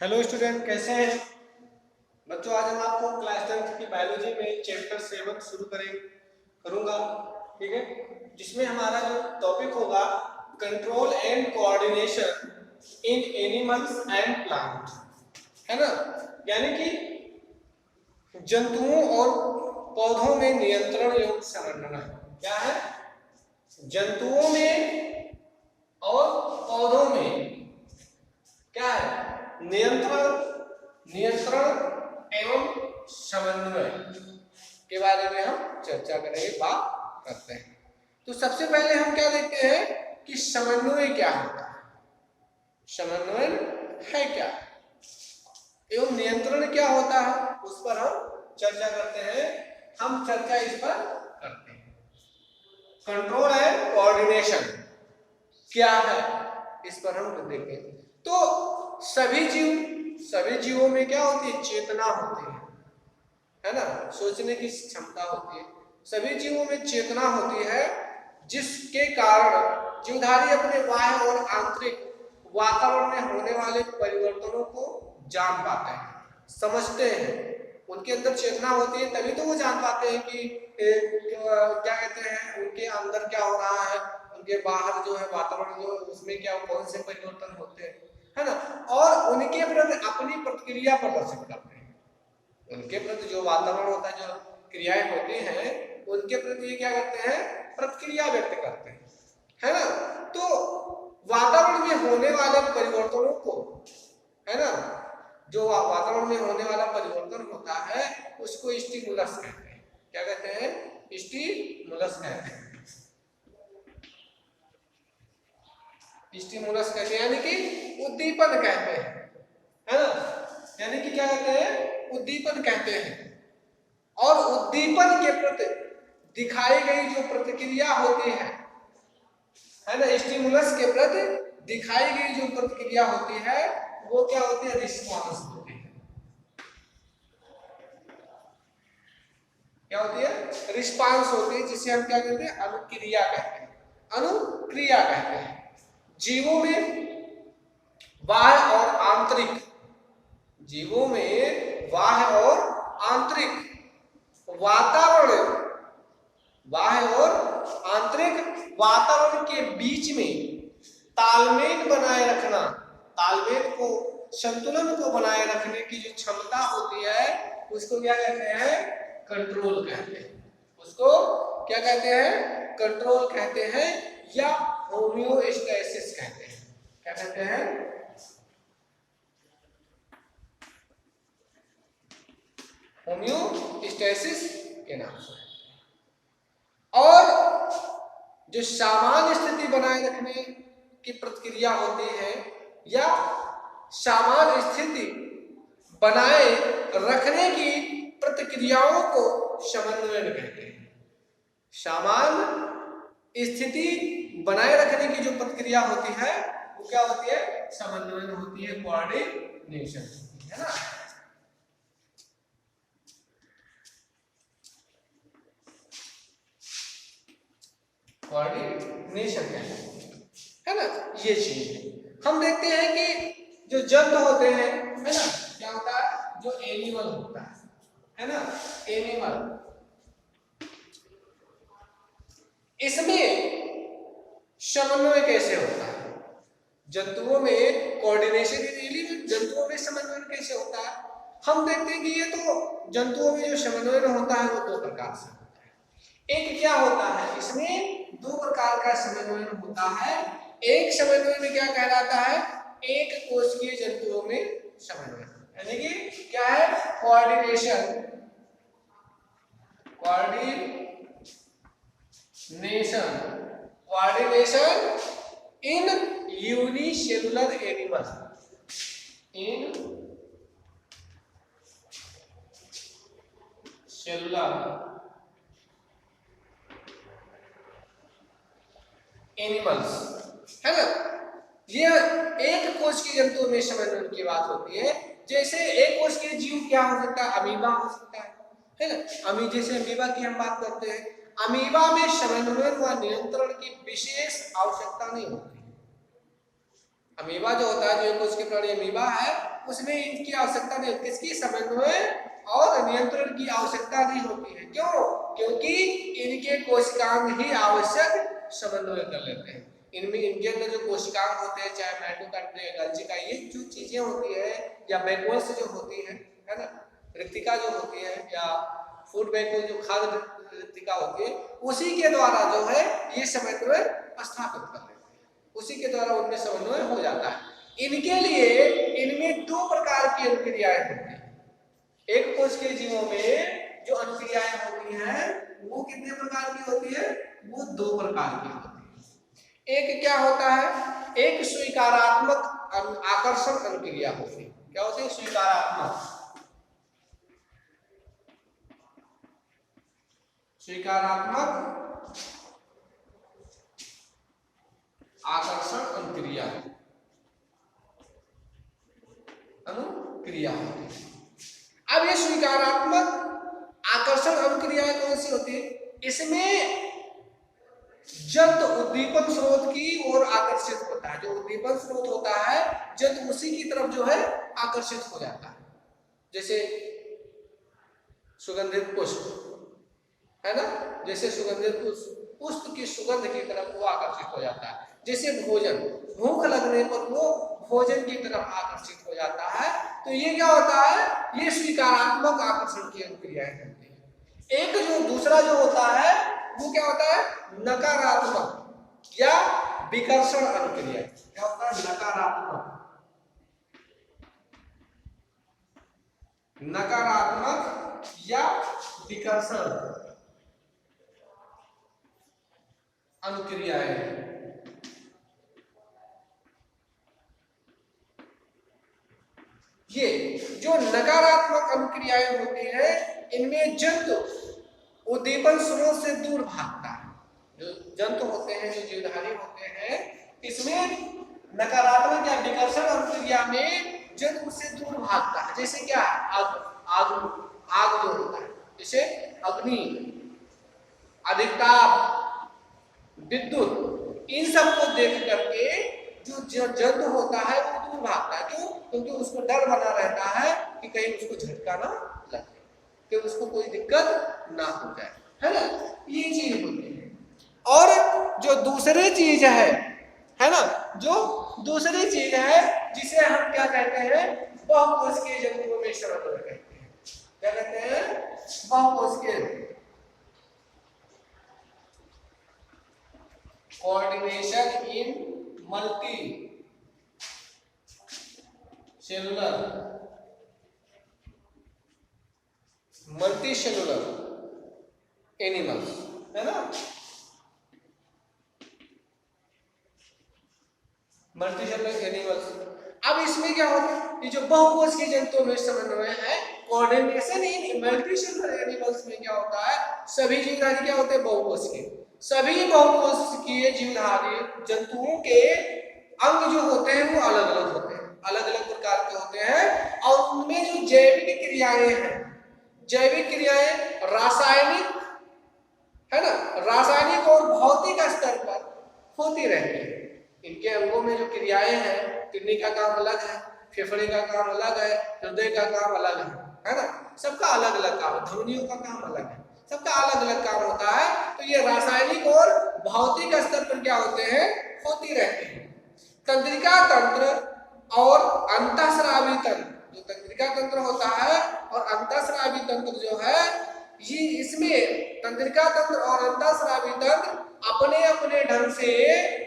Hello student, कैसे हैं बच्चों। आज हम आपको क्लास 10th की बायोलॉजी में चैप्टर 7 शुरू करूंगा, ठीक है। जिसमें हमारा जो टॉपिक होगा control and coordination in animals and plant, है ना। यानी कि जंतुओं और पौधों में नियंत्रण एवं समन्वय। क्या है? जंतुओं में और पौधों में क्या है? नियंत्रण एवं समन्वय के बारे में हम चर्चा करेंगे, बात करते हैं। तो सबसे पहले हम क्या देखते हैं कि समन्वय क्या होता है, समन्वय है क्या, एवं नियंत्रण क्या होता है, उस पर हम चर्चा करते हैं। हम चर्चा इस पर करते हैं। कंट्रोल एंड कोऑर्डिनेशन क्या है, इस पर हम देखेंगे। तो सभी जीवों में क्या होती है? चेतना होती है ना। सोचने की क्षमता होती है। सभी जीवों में चेतना होती है, जिसके कारण जीवधारी अपने बाह्य और आंतरिक वातावरण में होने वाले परिवर्तनों को जान पाते हैं, समझते हैं। उनके अंदर चेतना होती है, तभी तो वो जान पाते हैं कि क्या कहते हैं, उनके अंदर क्या हो रहा है, उनके बाहर जो है वातावरण जो है उसमें क्या कौन से परिवर्तन होते हैं, है ना। और उनके प्रति अपनी प्रतिक्रिया प्रदर्शित करते हैं। उनके प्रति जो वातावरण होता है, जो क्रियाएं होती हैं, उनके प्रति ये क्या करते हैं? प्रतिक्रिया व्यक्त करते हैं, है ना। तो वातावरण में होने वाले परिवर्तनों को, है ना, जो वातावरण में होने वाला परिवर्तन होता है उसको स्टिमुलस कहते हैं। क्या कहते हैं? स्टिमुलस कहते हैं। स्टिमुलस कहते हैं यानी कि उद्दीपन कहते हैं, है ना। यानी कि क्या कहते हैं? उद्दीपन कहते हैं। और उद्दीपन के प्रति दिखाई गई जो प्रतिक्रिया होती है ना, स्टिमुलस के प्रति दिखाई गई जो प्रतिक्रिया होती है वो क्या होती है? रिस्पॉन्स होती है। क्या होती है? रिस्पॉन्स होती है, जिसे हम क्या कहते हैं? अनुक्रिया कहते हैं। अनुक्रिया कहते हैं। जीवों में बाह्य और आंतरिक, जीवों में बाह्य और आंतरिक वातावरण, बाह्य और आंतरिक वातावरण के बीच में तालमेल बनाए रखना, तालमेल को, संतुलन को बनाए रखने की जो क्षमता होती है उसको क्या कहते हैं? कंट्रोल कहते हैं। उसको क्या कहते हैं? कंट्रोल कहते हैं या होमियोस्टेसिस कहते हैं। क्या कहते हैं? होमियोस्टेसिस के नाम से। और जो सामान्य स्थिति बनाए रखने की प्रतिक्रिया होती है या सामान्य स्थिति बनाए रखने की प्रतिक्रियाओं को समन्वय कहते हैं। सामान्य स्थिति बनाए रखने की जो प्रतिक्रिया होती है वो क्या होती है? समन्वय होती है, कोऑर्डिनेशन, है ना। कोऑर्डिनेशन है ना, ये चीज है। हम देखते हैं कि जो जंतु होते हैं, है ना, क्या होता है? जो एनिमल होता है ना, एनिमल, इसमें समन्वय कैसे होता है? जंतुओं में कोऑर्डिनेशन इन एलिमेंट, जंतुओं में समन्वय कैसे होता है? हम देखते हैं कि ये तो जंतुओं में जो समन्वय होता है वो दो प्रकार से होता है। एक क्या होता है? इसमें दो प्रकार का समन्वय होता है। एक समन्वय में क्या कहलाता है? एक कोशिकीय जंतुओं में समन्वय, यानी कि क्या है? Coordination, coordination in unicellular animal, in cellular animals, है ना। ये एक कोश की जंतुओं में समन्वय की बात होती है। जैसे एक कोश के जीव क्या हो सकता है? अमीबा हो सकता है ना। जैसे अमीबा की हम बात करते हैं, अमीबा में समन्वय व नियंत्रण की विशेष आवश्यकता नहीं होती। अमीबा जो होता है, जो एक कोश के प्राणी अमीबा है, उसमें इनकी आवश्यकता नहीं होती, किसकी, समन्वय और नियंत्रण की आवश्यकता नहीं होती है। क्यों? क्योंकि इनके कोशिकांग ही आवश्यक समन्वय कर लेते हैं। इनमें इनके अंदर जो कोशिकांग होते हैं, चाहे माइटोकॉन्ड्रिया, गॉल्गी, ये जो चीजें होती है या वैक्यूल्स जो होती है ना, रिक्तिका जो होती है या फूड वैक्यूल जो खाद्य रिक्तिका होती है, उसी के द्वारा जो है ये समन्वय स्थापित कर लेते हैं, उसी के द्वारा उनमें समन्वय हो जाता है। इनके लिए इनमें दो प्रकार की अनुक्रियाएं होती हैं। एक कोश के जीवों में जो अनुक्रियाएं होती हैं वो कितने प्रकार की होती है? वो दो प्रकार की होती है। एक क्या होता है? एक स्वीकारात्मक आकर्षण अनुक्रिया होती है। क्या होती है? स्वीकारात्मक आकर्षण अनुक्रिया होती है। अब ये स्वीकारात्मक आकर्षण अनुक्रियाएं कौन सी होती है? इसमें जंतु उद्दीपन स्रोत की ओर आकर्षित होता है। जो उद्दीपन स्रोत होता है जंतु उसी की तरफ जो है आकर्षित हो जाता है। जैसे सुगंधित पुष्प है ना, जैसे सुगंधित पुष्प की सुगंध की तरफ वो आकर्षित हो जाता है। जैसे भोजन, भूख लगने पर वो भोजन की तरफ आकर्षित हो जाता है। तो ये क्या होता है? ये स्वीकारात्मक आकर्षण की अनुक्रियाएं होती है। एक जो दूसरा जो होता है वो क्या होता है? नकारात्मक या विकर्षण अनुक्रिया। क्या होता है? नकारात्मक या विकर्षण अनुक्रियाएं। ये जो नकारात्मक अनुक्रियाएं होती हैं इनमें जंतु उद्दीपन स्रोत से दूर भागता है। जो जंतु होते हैं, जो जीवधारी होते हैं, इसमें नकारात्मक या विकर्षण अनुक्रिया में जंतु उससे दूर भागता है। जैसे क्या? आग जो होता है, जैसे अग्नि, अधिक ताप, विद्युत, इन सबको देख करके जो जंतु होता है वो दूर भागता है। क्यों? क्योंकि उसको डर बना रहता है कि कहीं उसको झटका ना लगे, कि उसको कोई दिक्कत ना हो जाए, है ना। ये चीज होती है। और जो दूसरी चीज है ना, जो दूसरी चीज है जिसे हम क्या कहते हैं? बहुकोशिकीय जंतुओं में समन्वय कहते हैं। क्या कहते हैं? बहुकोशिकीय coordination in multi cellular animals, है ना, मल्टी सेलुलर एनिमल्स। अब इसमें क्या होता है? ये जो बहुकोशिकीय जंतुओं में समन्वय है, coordination in multi cellular animals में क्या होता है? सभी जीवधारी क्या होते हैं? बहुकोशिकीय। सभी बहुकोशिकीय जीवधारी जंतुओं के अंग जो होते हैं वो अलग अलग होते हैं, अलग अलग प्रकार के होते हैं। और उनमें जो जैविक क्रियाएं हैं, जैविक क्रियाएं रासायनिक, है ना, रासायनिक और भौतिक स्तर पर होती रहती है। इनके अंगों में जो क्रियाएं हैं, किडनी का काम अलग है, फेफड़े का काम अलग है, हृदय का काम अलग है ना, सबका अलग अलग काम, धमनियों का काम अलग है, सबका अलग अलग काम होता है। तो ये रासायनिक और भौतिक स्तर पर क्या होते हैं? होती रहती है। तंत्रिका तंत्र और अंतःस्रावी तंत्र, जो तंत्रिका तंत्र होता है और अंतःस्रावी तंत्र जो है, ये इसमें तंत्रिका तंत्र और अंतःस्रावी तंत्र अपने अपने ढंग से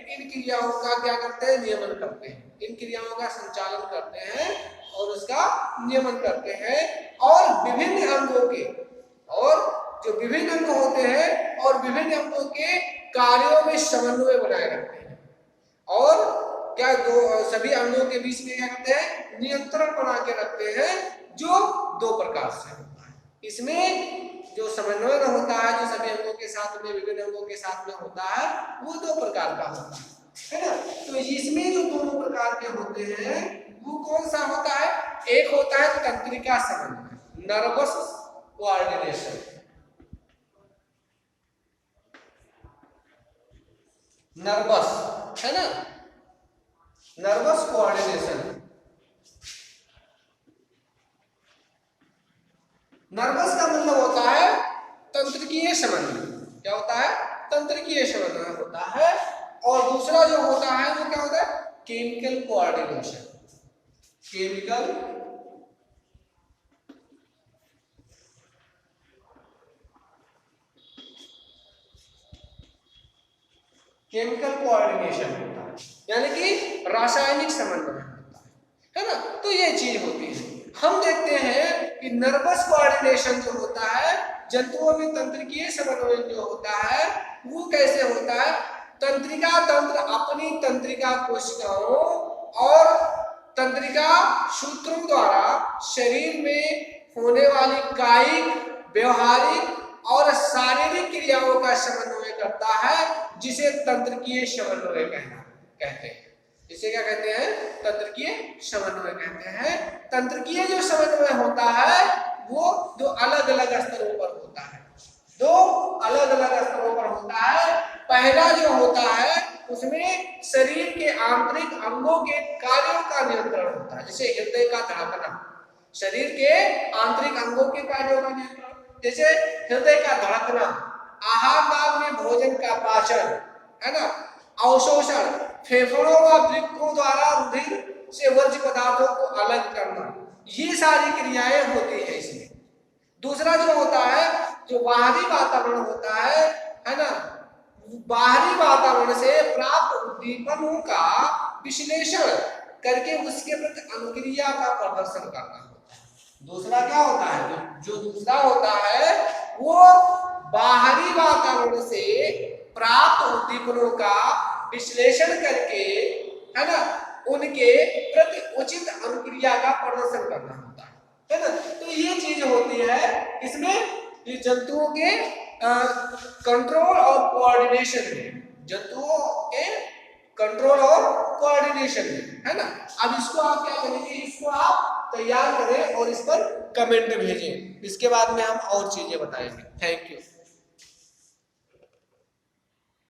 इन क्रियाओं का क्या करते हैं? नियमन करते हैं, इन क्रियाओं का संचालन करते हैं और उसका नियमन करते हैं। और विभिन्न अंगों के, और जो विभिन्न अंग होते हैं और विभिन्न अंगों के कार्यों में समन्वय बनाए रखते हैं। और क्या सभी अंगों के बीच में क्या करते हैं? नियंत्रण बना के रखते हैं, जो दो प्रकार से होता है। इसमें जो समन्वय होता है, जो सभी अंगों के साथ में, विभिन्न अंगों के साथ में होता है, वो दो प्रकार का होता है ना। तो इसमें जो दोनों प्रकार के होते हैं वो कौन सा होता है? एक होता है तंत्रिका समन्वय, नर्वस कोऑर्डिनेशन, नर्वस, है ना, नर्वस कोऑर्डिनेशन। नर्वस का मतलब होता है तंत्रिकीय समन्वय। क्या होता है? तंत्रिकीय समन्वय होता है। और दूसरा जो होता है वो क्या होता है? Chemical coordination. केमिकल कोऑर्डिनेशन होता है, यानी कि रासायनिक समन्वय होता है ना। तो ये चीज होती है। हम देखते हैं कि नर्वस कोऑर्डिनेशन जो होता है, जंतुओं में तंत्रिकीय समन्वय जो होता है वो कैसे होता है? तंत्रिका तंत्र अपनी तंत्रिका कोशिकाओं और तंत्रिका सूत्रों द्वारा शरीर में होने वाली कायिक, व्यवहारिक और शारीरिक क्रियाओं का समन्वय करता है, जिसे तंत्रिकीय समन्वय कहते हैं। इसे क्या कहते हैं? तंत्रिकीय समन्वय कहते हैं। तंत्रिकीय जो समन्वय होता है वो दो अलग अलग स्तरों पर होता है। दो अलग अलग स्तरों पर होता है। पहला जो होता है उसमें शरीर के आंतरिक अंगों के कार्यों का नियंत्रण होता है, जैसे हृदय का धड़कना, शरीर के आंतरिक अंगों के कार्यों का नियंत्रण, जैसे हृदय का धड़कना, आहार काल में भोजन का पाचन, है ना, अवशोषण, फेफड़ों व वृक्कों द्वारा रुधिर से वर्ज्य पदार्थों को अलग करना, ये सारी क्रियाएं होती है इसमें। दूसरा जो होता है, जो बाहरी वातावरण होता है ना, बाहरी वातावरण से प्राप्त उद्दीपनों का विश्लेषण करके उसके प्रति अनुक्रिया का प्रदर्शन करना होता है। दूसरा क्या होता है? जो दूसरा होता है वो बाहरी वातावरण से प्राप्त उद्दीपनों का विश्लेषण करके, है ना, उनके प्रति उचित अनुक्रिया का प्रदर्शन करना होता है ना। तो ये चीज होती है इसमें, ये जंतुओं के कंट्रोल और कोऑर्डिनेशन में, जंतुओं के कंट्रोल और कोऑर्डिनेशन में, है ना। अब इसको आप क्या करेंगे? इसको आप तैयार करें और इस पर कमेंट भेजें। इसके बाद में हम और चीजें बताएंगे। Thank you.